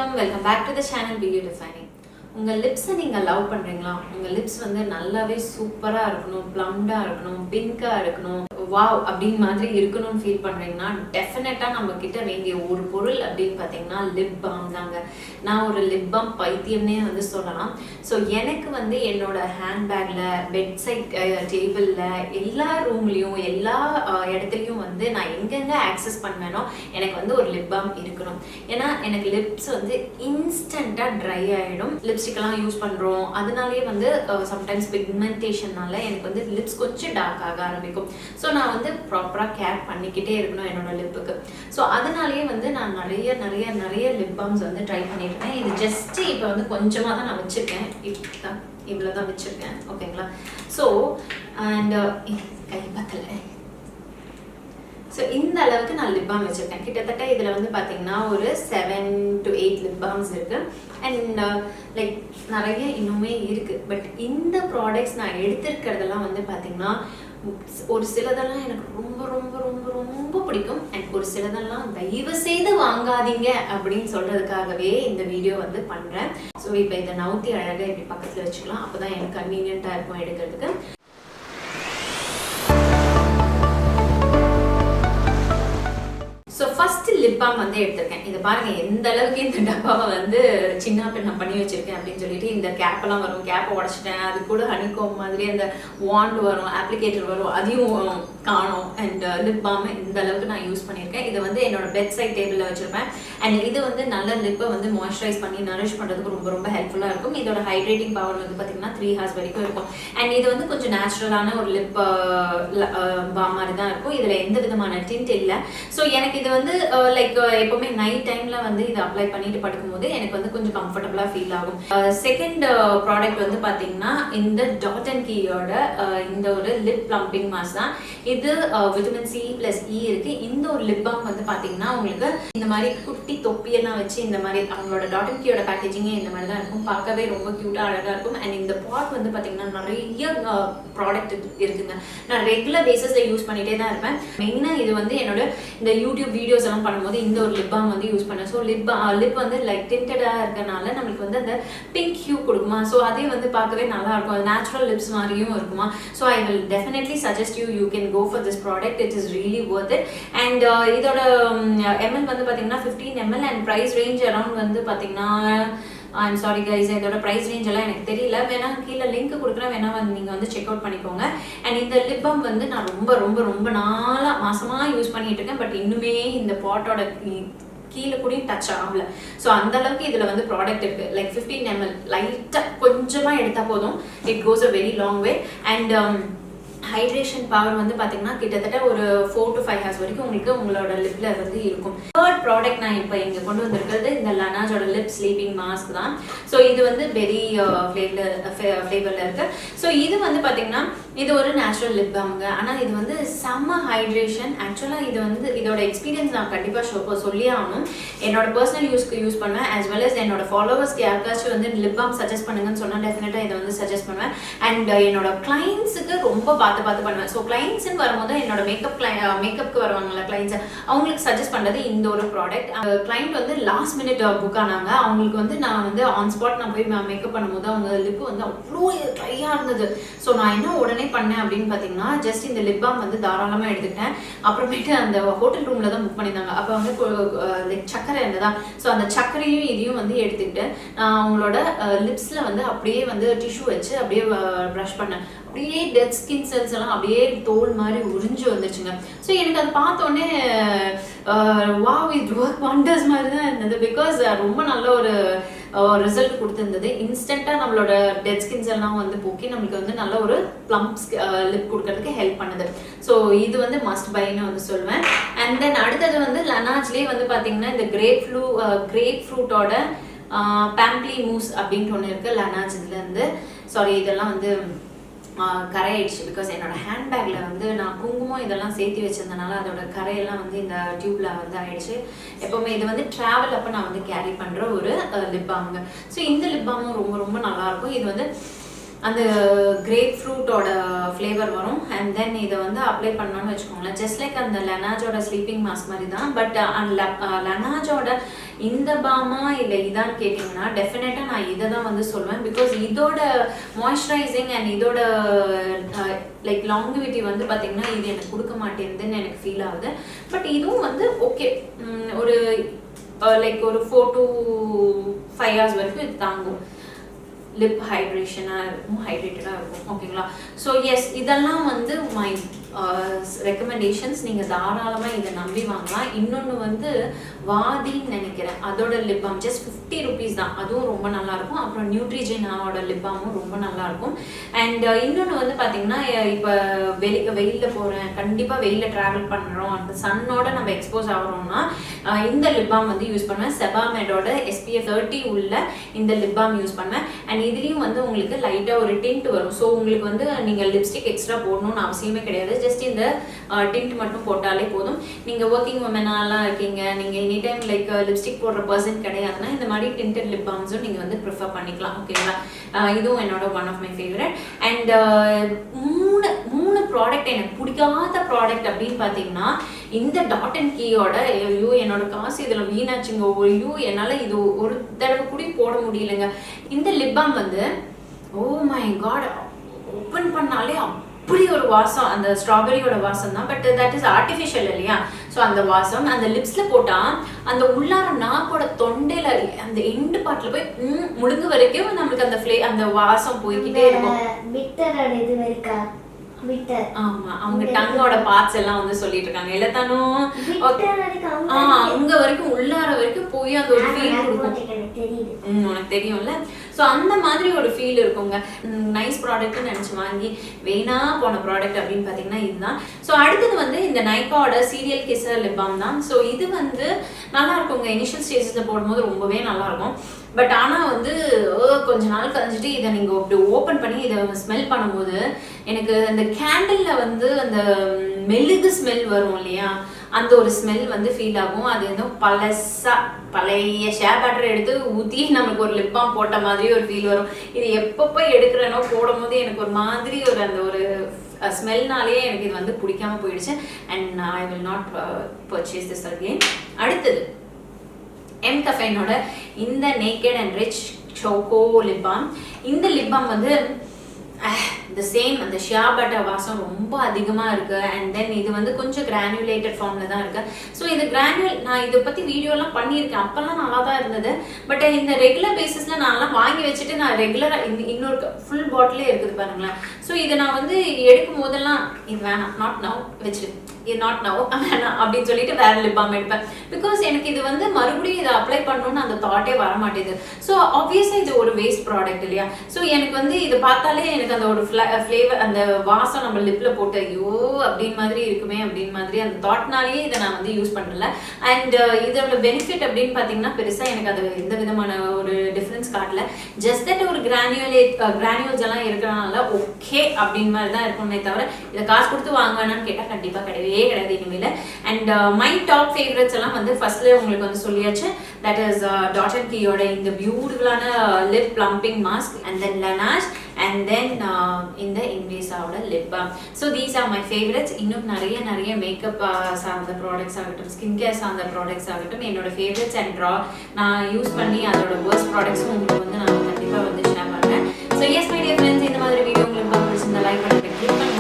welcome back to the channel Beautifying. உங்க lips நீங்க love பண்றீங்களா? உங்க lips வந்து நல்லாவே சூப்பரா இருக்கணும், plumped இருக்கணும், பிங்கா இருக்கணும், வாவ் அப்படின் மாதிரி இருக்கணும்னு ஃபீல் பண்றீங்கன்னா டெஃபினட்டா நம்ம கிட்ட வேண்டிய ஒரு பொருள் அப்படினு பாத்தீங்கன்னா லிப் பாம் தாங்க. நான் ஒரு லிப் பாம் பைத்தியம்னே வந்து சொல்லலாம். சோ எனக்கு வந்து என்னோட ஹேண்ட் பேக்ல, பெட் சைட் டேபிள்ல, எல்லா ரூம்லயும் எல்லா இடத்துலயும் வந்து நான் எங்கெங்க ஆக்சஸ் பண்ணேனோ எனக்கு வந்து ஒரு லிப் பாம் இருக்கணும். ஏன்னா எனக்கு லிப்ஸ் வந்து இன்ஸ்டன்ட்டா ட்ரை ஆயிடும். லிப்ஸ்டிக்லாம் யூஸ் பண்றோம், அதனாலேயே வந்து சம்டைம்ஸ் பிக்மெண்டேஷன்னால எனக்கு வந்து லிப்ஸ் கொஞ்சம் டார்க் ஆக ஆரம்பிக்கும். ஸோ நான் வந்து ப்ராப்பராக கேர் பண்ணிக்கிட்டே இருக்கணும் என்னோட லிப்புக்கு. ஸோ அதனாலேயே வந்து நான் நிறைய லிப் பாம்ஸ் வந்து ட்ரை பண்ணியிருக்கேன். இது ஜஸ்ட் இப்போ வந்து கொஞ்சமாக தான் நான் வச்சுருக்கேன், இவ்வளோ தான் வச்சுருக்கேன், ஓகேங்களா? ஸோ அண்ட் கை பத்தலை. ஸோ இந்த அளவுக்கு நான் லிப் பாம் வச்சுருக்கேன். கிட்டத்தட்ட இதில் வந்து பார்த்தீங்கன்னா ஒரு 7 to 8 லிப் பாம்ஸ் இருக்குது. அண்ட் லைக் நிறைய இன்னுமே இருக்குது. பட் இந்த ப்ராடக்ட்ஸ் நான் எடுத்திருக்கிறதெல்லாம் வந்து பார்த்தீங்கன்னா ஒரு சிலதெல்லாம் எனக்கு ரொம்ப ரொம்ப ரொம்ப ரொம்ப பிடிக்கும். அண்ட் ஒரு சிலதெல்லாம் தயவு செய்து வாங்காதீங்க அப்படின்னு சொல்கிறதுக்காகவே இந்த வீடியோ வந்து பண்ணுறேன். ஸோ இப்போ இதை நவுத்தி அழகாக இப்படி பக்கத்தில் வச்சுக்கலாம். அப்போ தான் எனக்கு கன்வீனியண்ட்டாக இருக்கும் எடுக்கிறதுக்கு. ஸோ ஃபர்ஸ்ட் லிப் பாம் வந்து எடுத்திருக்கேன். இதை பாருங்க எந்த அளவுக்கு இந்த டப்பாவை வந்து சின்ன பின்ன பண்ணி வச்சிருக்கேன் அப்படின்னு சொல்லிட்டு. இந்த கேப்பெல்லாம் வரும், கேப்பை உடச்சிட்டேன். அது கூட ஹனிகோம் மாதிரி அந்த வாண்ட் வரும், அப்ளிகேட்டர் வரும், அதையும் காணும். அண்ட் லிப் பாம் இந்த அளவுக்கு நான் யூஸ் பண்ணியிருக்கேன். இதை வந்து என்னோட பெட் சைட் டேபிளில் வச்சிருப்பேன். அண்ட் இது வந்து நல்ல லிப்பை வந்து மாய்ஸ்சரைஸ் பண்ணி நரிஷ் பண்ணுறதுக்கு ரொம்ப ரொம்ப ஹெல்ப்ஃபுல்லாக இருக்கும். இதோட ஹைட்ரேட்டிங் பவர் வந்து பார்த்தீங்கன்னா 3 hours வரைக்கும் இருக்கும். அண்ட் இது வந்து கொஞ்சம் நேச்சுரலான ஒரு லிப் பாம் மாதிரி தான் இருக்கும். இதில் எந்த விதமான டிண்ட் இல்லை. ஸோ எனக்கு இது வந்து லைக் எப்பவுமே நைட் டைம்ல வந்து இதை அப்ளை பண்ணிட்டு படுக்கும்போது எனக்கு வந்து கொஞ்சம் கம்ஃபர்டபுளா ஃபீல் ஆகும். செகண்ட் ப்ராடக்ட் வந்து பாத்தீங்கன்னா இந்த டாட் அண்ட் கீயோட இந்த ஒரு லிப் பிளம்பிங் மாஸ்க் தான். இது விட்டமின் C + E இருக்கு. இந்த ஒரு லிப் பாம் வந்து பாத்தீங்கன்னா உங்களுக்கு இந்த மாதிரி குட்டி தொப்பியெல்லாம் வச்சு இந்த மாதிரி அவங்களோட டாட் அண்ட் கீயோட பேக்கேஜிங்கே இந்த மாதிரி தான் இருக்கும். பார்க்கவே ரொம்ப கியூட்டா அழகா இருக்கும். அண்ட் இந்த பாட் வந்து பாத்தீங்கன்னா நிறைய ப்ராடக்ட் இருக்குங்க. நான் ரெகுலர் பேசிஸ்ல யூஸ் பண்ணிட்டே தான் இருப்பேன். மெயினா இது வந்து என்னோட இந்த யூடியூப் வீடியோஸ் எல்லாம் பண்ணும்போது இந்த ஒரு லிப் பாம் வந்து யூஸ் பண்ணேன். ஸோ லிப் வந்து லைக் டிண்டடா இருக்கனால நம்மளுக்கு வந்து அந்த பிங்க் ஹியூ கொடுக்குமா. ஸோ அதே வந்து பார்க்கவே நல்லா இருக்கும். அது நேச்சுரல் லிப்ஸ் மாதிரியும் இருக்குமா. So I will definitely suggest you can go for this product. It is really worth it. And இதோட ml வந்து பார்த்தீங்கன்னா 15 ml and price range around வந்து பார்த்தீங்கன்னா ஐம் சாரி கைஸ், இதோட ப்ரைஸ் ரேஞ்ச் எல்லாம் எனக்கு தெரியல. வேணா கீழே லிங்க் கொடுக்குறேன், வேணா வந்து நீங்கள் வந்து செக் அவுட் பண்ணிக்கோங்க. அண்ட் இந்த லிப் பாம் வந்து நான் ரொம்ப ரொம்ப ரொம்ப நாளாக மாசமாக யூஸ் பண்ணிட்டு இருக்கேன். பட் இன்னுமே இந்த பாட்டோட கீழே கூட டச் ஆகல. ஸோ அந்த அளவுக்கு இதில் வந்து ப்ராடக்ட் இருக்கு. லைக் 15 ml லைட்டாக கொஞ்சமாக எடுத்தால் போதும். It goes a very long way. And hydration power வந்து பார்த்தீங்கன்னா கிட்டத்தட்ட ஒரு 4 to 5 hours வரைக்கும் உங்களுக்கு உங்களோட லிப்ல வந்து இருக்கும். தேர்ட் ப்ராடக்ட் நான் இப்போ இங்கே கொண்டு வந்திருக்கிறது இந்த லனாஜோட லிப் ஸ்லீப்பிங் மாஸ்க் தான். ஸோ இது வந்து பெரி ஃப்ளேவரில் இருக்கு. ஸோ இது வந்து பார்த்தீங்கன்னா இது ஒரு நேச்சுரல் லிப் பாம்ங்க. ஆனால் இது வந்து செம்ம ஹைட்ரேஷன். ஆக்சுவலாக இது வந்து இதோட எக்ஸ்பீரியன்ஸ் நான் கண்டிப்பாக சொல்லியே ஆகணும். என்னோட பர்சனல் யூஸ்க்கு யூஸ் பண்ணுவேன். ஆஸ் வெல் அஸ் என்னோட ஃபாலோவர்ஸ்க்கு யாருக்காச்சும் வந்து லிப் பாம் சஜஸ்ட் பண்ணுங்கன்னு சொன்னால் டெஃபினட்டாக இதை வந்து சஜஸ்ட் பண்ணுவேன். அண்ட் என்னோட கிளைண்ட்ஸுக்கு ரொம்ப பார்த்து பண்ணுவேன். ஸோ கிளைண்ட்ஸ்ன்னு வரும்போது என்னோட மேக்கப்க்கு வருவாங்கல்ல கிளைண்ட்ஸ், அவங்களுக்கு சஜஸ்ட் பண்ணுறது இந்த ஒரு ப்ராடக்ட். கிளைண்ட் வந்து லாஸ்ட் மினிட் புக் ஆனாங்க. அவங்களுக்கு வந்து நான் வந்து ஆன் ஸ்பாட் நான் போய் மேக்கப் பண்ணும்போது அவங்க லிப் வந்து அவ்வளோ ட்ரையாக இருந்தது. ஸோ நான் என்ன உடனே பண்ணேன் அப்படின்னு பார்த்தீங்கன்னா ஜஸ்ட் இந்த லிப் பாம் வந்து தாராளமாக எடுத்துக்கிட்டேன். அப்புறமேட்டு அந்த ஹோட்டல் ரூமில் தான் புக் பண்ணியிருந்தாங்க. அப்போ வந்து லைக் சக்கரை இருந்ததா. ஸோ அந்த சக்கரையும் இதையும் வந்து எடுத்துக்கிட்டு நான் அவங்களோட லிப்ஸில் வந்து அப்படியே வந்து டிஷ்யூ வச்சு அப்படியே ப்ரஷ் பண்ணேன். அப்படியே டெட் ஸ்கின் செல்ஸ் எல்லாம் அப்படியே தோல் மாதிரி உறிஞ்சு வந்துச்சுங்க. ஸோ எனக்கு அதை பார்த்தோன்னே வாவ் இட் ஒர்க் வண்டர்ஸ் மாதிரி தான் இருந்தது. பிகாஸ் ரொம்ப நல்ல ஒரு ரிசல்ட் கொடுத்துருந்தது. இன்ஸ்டண்ட்டாக நம்மளோட டெட் ஸ்கின்ஸ் எல்லாம் வந்து போக்கி நம்மளுக்கு வந்து நல்ல ஒரு பிளம்ப் லிப் கொடுக்கறதுக்கு ஹெல்ப் பண்ணுது. ஸோ இது வந்து மஸ்ட் பைன்னு வந்து சொல்லுவேன். அண்ட் தென் அடுத்தது வந்து லனாஜ்லேயே வந்து பார்த்தீங்கன்னா இந்த கிரேப் ஃப்ரூட்டோட பேம்ப்ளி மூஸ் அப்படின்ட்டு ஒன்று இருக்குது லனாஜ். இதுலேருந்து சாரி இதெல்லாம் வந்து கரையாயிடுச்சு. பிகாஸ் என்னோட ஹேண்ட்பேக்ல வந்து நான் குங்குமம் இதெல்லாம் சேர்த்து வச்சிருந்தனால அதோட கரையெல்லாம் வந்து இந்த டியூப்ல வந்து ஆயிடுச்சு. எப்பவுமே இது வந்து டிராவல் அப்போ நான் வந்து கேரி பண்ற ஒரு லிப் பாம்ங்க. ஸோ இந்த லிப் பாமும் ரொம்ப ரொம்ப நல்லா இருக்கும். இது வந்து அந்த கிரேப் ஃப்ரூட்டோட ஃப்ளேவர் வரும். அண்ட் தென் இதை வந்து அப்ளை பண்ணோன்னு வச்சுக்கோங்களேன். ஜஸ்ட் லைக் அந்த லனாஜோட ஸ்லீப்பிங் மாஸ்க் மாதிரி தான். பட் லனாஜோட இந்த பாமா இல்லை இதான் கேட்டிங்கன்னா டெஃபினட்டாக நான் இதை தான் வந்து சொல்லுவேன். பிகாஸ் இதோட மாய்ஸ்சரைசிங் அண்ட் இதோட லைக் லாங்கிவிட்டி வந்து பார்த்தீங்கன்னா இது எனக்கு கொடுக்க மாட்டேங்குதுன்னு எனக்கு ஃபீல் ஆகுது. பட் இதுவும் வந்து ஓகே, ஒரு லைக் ஒரு 4 to 5 hours வரைக்கும் இது தாங்கும். லிப் ஹைட்ரேஷனாக இருக்கும், ஹைட்ரேட்டடாக இருக்கும். ஓகேங்களா? ஸோ எஸ், இதெல்லாம் வந்து மை ரெக்கமெண்டேஷன்ஸ். நீங்கள் தாராளமாக இதை நம்பி வாங்கலாம். இன்னொன்று வந்து வாதின்னு நினைக்கிறேன், அதோட லிப் பாம் ஜஸ்ட் 50 rupees தான், அதுவும் ரொம்ப நல்லாயிருக்கும். அப்புறம் நியூட்ரிஜெனாவோட லிப் பாமும் ரொம்ப நல்லாயிருக்கும். அண்ட் இன்னொன்று வந்து பார்த்தீங்கன்னா, இப்போ வெயிலில் போகிறேன், கண்டிப்பாக வெயிலில் ட்ராவல் பண்ணுறோம், அந்த சன்னோட நம்ம எக்ஸ்போஸ் ஆகிறோம்னா இந்த லிப் பாம் வந்து யூஸ் பண்ணுவேன். செபாமெடோட SPF 30 உள்ள இந்த லிப் பாம் யூஸ் பண்ணுவேன். அண்ட் இதுலேயும் வந்து உங்களுக்கு லைட்டாக ஒரு டிண்ட் வரும். ஸோ உங்களுக்கு வந்து நீங்கள் லிப்ஸ்டிக் எக்ஸ்ட்ரா போடணும்னு அவசியமே கிடையாது. ஜஸ்ட் இந்த டிண்ட் மட்டும் போட்டாலே போதும். நீங்கள் ஒர்க்கிங் உமனாலாம் இருக்கீங்க, நீங்கள் எனி டைம் லைக் லிப்ஸ்டிக் போடுற பர்சன் கிடையாதுன்னா இந்த மாதிரி டிண்டட் லிப் பாம்ஸும் நீங்கள் வந்து ப்ரிஃபர் பண்ணிக்கலாம். ஓகேங்களா? இதுவும் என்னோட one of my favourite. And மூணு ப்ராடக்ட் எனக்கு பிடிக்காத ப்ராடக்ட் அப்படின்னு பார்த்தீங்கன்னா, இந்த டாட் அண்ட் கீயோட ஐயோ என்னோட காசு இதில் வீணாச்சுங்க, ஐயோ என்னால் இது ஒரு தடவை கூட போட முடியலைங்க. இந்த லிப் பாம் வந்து ஓ மை காட், ஓப்பன் பண்ணாலே அப்படி ஒரு வாசம், அந்த ஸ்ட்ராபெரியோட வாசம் தான். பட் தட் இஸ் ஆர்டிஃபிஷியல் இல்லையா? ஸோ அந்த வாசம் அந்த லிப்ஸில் போட்டால் அந்த உள்ளார நாக்கோட தொண்டையில் அந்த எண்டு பாட்டில் போய் முழுங்க வரைக்கும் நம்மளுக்கு அந்த வாசம் போய்கிட்டே இருக்கும். ஆமா, அவங்க டங்கோட பார்ட்ஸ் எல்லாம் வந்து சொல்லிட்டு இருக்காங்க எல்லாத்தானும் அங்க வரைக்கும் உள்ளார வரைக்கும் போய் அந்த ஒரு ஃபீல் கொடுக்கும். உனக்கு தெரியும்ல? ஸோ அந்த மாதிரி ஒரு ஃபீல் இருக்குங்க. நைஸ் ப்ராடக்ட்னு நினைச்சு வாங்கி வேணா போன ப்ராடக்ட் அப்படின்னு பார்த்தீங்கன்னா இதுதான். ஸோ அடுத்தது வந்து இந்த நைக்காவோட சீரியல் கிசர் லிப் பாம் தான். ஸோ இது வந்து நல்லா இருக்குங்க, இனிஷியல் ஸ்டேஜஸில் போடும்போது ரொம்பவே நல்லா இருக்கும். பட் ஆனால் வந்து கொஞ்ச நாள் கழிஞ்சிட்டு இதை நீங்கள் அப்படி ஓப்பன் பண்ணி இதை ஸ்மெல் பண்ணும்போது எனக்கு அந்த கேண்டிலில் வந்து அந்த மெழுகு ஸ்மெல் வரும் இல்லையா, அந்த ஒரு ஸ்மெல் வந்து ஃபீல் ஆகும். அது ஏதோ பழைய ஷேர் பேட்டர் எடுத்து ஊற்றி நமக்கு ஒரு லிப் பாம் போட்ட மாதிரி ஒரு ஃபீல் வரும். இது எப்பப்போ எடுக்கிறேனோ போடும் போது எனக்கு ஒரு மாதிரி ஒரு அந்த ஒரு ஸ்மெல்னாலேயே எனக்கு இது வந்து பிடிக்காம போயிடுச்சு. And I will not purchase this again. அடுத்தது எம்கஃபைனோட இந்த naked and rich choco lip balm. இந்த லிப் பாம் வந்து the same, அந்த ஷியா பட்டர் வாசம் ரொம்ப அதிகமாக இருக்குது. அண்ட் தென் இது வந்து கொஞ்சம் கிரானுலேட்டட் ஃபார்மில் தான் இருக்குது. ஸோ இது நான் இதை பற்றி வீடியோலாம் பண்ணியிருக்கேன், அப்போல்லாம் நல்லா தான் இருந்தது. பட் இந்த ரெகுலர் பேசிஸில் நான்லாம் வாங்கி வச்சுட்டு நான் ரெகுலராக இன்னொரு ஃபுல் பாட்டிலே இருக்குது பாருங்களேன். ஸோ இதை நான் வந்து எடுக்கும் போதெல்லாம் இது வேணாம், நாட் நவ் வச்சுட்டு நாட் நவ் வேணாம் அப்படின்னு சொல்லிட்டு வேற லிப் பாம் எடுப்பேன். பிகாஸ் எனக்கு இது வந்து மறுபடியும் இதை அப்ளை பண்ணணும்னு அந்த தாட்டே வர மாட்டேது. ஸோ ஆப்வியஸாக இது ஒரு வேஸ்ட் ப்ராடக்ட் இல்லையா? ஸோ எனக்கு வந்து இதை பார்த்தாலே எனக்கு அந்த ஒரு ஃப்ளேவர், அந்த வாசம் நம்ம லிப்பில் போட்டு ஐயோ அப்படின்னு மாதிரி இருக்குமே அப்படின்னு மாதிரி அந்த தாட்னாலேயே இதை நான் வந்து யூஸ் பண்ணல. அண்ட் இதோட பெனிஃபிட் அப்படின்னு பார்த்தீங்கன்னா பெருசாக எனக்கு அது எந்த விதமான ஒரு டிஃப்ரென்ஸ் காட்டல. ஜஸ்ட் தட் ஒரு கிரானியூல்ஸ் எல்லாம் இருக்கிறனால ஓகே அப்படின்னு மாதிரி தான் இருக்குமே தவிர இதை காசு கொடுத்து வாங்குவேனான்னு கேட்டால் கண்டிப்பாக கிடையாது இனிமேல். அண்ட் மை டாப் ஃபேவரட்ஸ் எல்லாம் வந்து ஃபர்ஸ்ட்ல உங்களுக்கு வந்து சொல்லியாச்சு. தட் இஸ் டாட் அண்ட் கீயோட இந்த பியூட்டிஃபுல்லான lip plumping mask, and then Laneige, and then இந்த இன்வென்சாவோட lip balm. So these are my favourites. இன்னும் நிறைய மேக்கப் சார்ந்த ப்ராடக்ட்ஸ் ஆகட்டும், ஸ்கின் கேர் சார்ந்த ப்ராடக்ட்ஸ் ஆகட்டும், என்னோட ஃபேவரட்ஸ் அண்ட் நான் யூஸ் பண்ணி அதோட பெஸ்ட் ப்ராடக்ட்ஸும் உங்களுக்கு வந்து நான் கண்டிப்பாக வந்து ஷேர் பண்ணுறேன். So S my dear friends, இந்த மாதிரி வீடியோ உங்களுக்கு பிடிச்சிருந்தா லைக் பண்ணுறேன், கிளிக் பண்ணி